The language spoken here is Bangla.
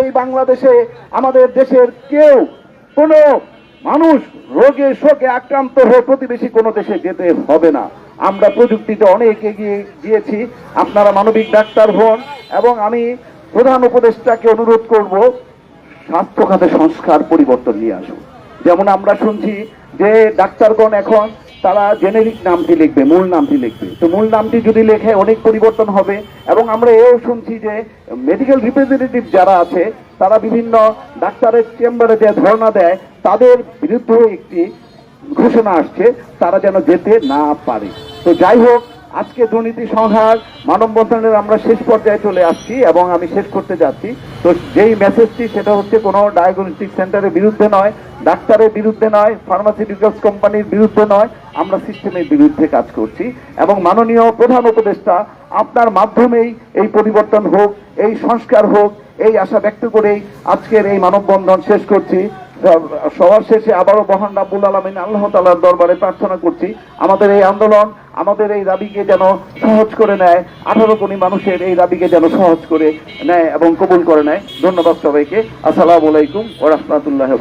এই বাংলাদেশে আমাদের দেশের কেউ কোনো মানুষ রোগে শোকে আক্রান্ত হয়ে প্রতিবেশী কোনো দেশে যেতে হবে না। আমরা প্রযুক্তিতে অনেক এগিয়ে গিয়েছি। আপনারা মানবিক ডাক্তার হন, এবং আমি প্রধান উপদেষ্টাকে অনুরোধ করব স্বাস্থ্য খাতে সংস্কার পরিবর্তন নিয়ে আসুন। যেমন আমরা শুনছি যে ডাক্তারগণ এখন তারা জেনেরিক নামটি লিখবে, মূল নামটি লিখবে। তো মূল নামটি যদি লেখে অনেক পরিবর্তন হবে। এবং আমরা এও শুনছি যে মেডিকেল রিপ্রেজেন্টেটিভ যারা আছে তারা বিভিন্ন ডাক্তারের চেম্বারে যে ধর্ণা দেয় তাদের বিরুদ্ধেও একটি ঘোষণা আসছে, তারা যেন যেতে না পারে। তো যাই হোক, আজকে দুর্নীতি সংহার মানববন্ধনের আমরা শেষ পর্যায়ে চলে আসছি এবং আমি শেষ করতে যাচ্ছি। তো যেই মেসেজটি সেটা হচ্ছে কোনো ডায়াগনস্টিক সেন্টারের বিরুদ্ধে নয়, ডাক্তারের বিরুদ্ধে নয়, ফার্মাসিউটিক্যালস কোম্পানির বিরুদ্ধে নয়, আমরা সিস্টেমের বিরুদ্ধে কাজ করছি। এবং মাননীয় প্রধান উপদেষ্টা, আপনার মাধ্যমেই এই পরিবর্তন হোক, এই সংস্কার হোক, এই আশা ব্যক্ত করেই আজকের এই মানববন্ধন শেষ করছি। সবার শেষে আবারও মহান রাব্বুল আলামিন আল্লাহ তাআলার দরবারে প্রার্থনা করছি আমাদের এই আন্দোলন, আমাদের এই দাবিকে যেন সহজ করে নেয়, 18 কোটি মানুষের এই দাবিকে যেন সহজ করে নেয় এবং কবুল করে নেয়। ধন্যবাদ সবাইকে। আসসালামু আলাইকুম ওয়া রাহমাতুল্লাহি ওয়া বারাকাতুহু।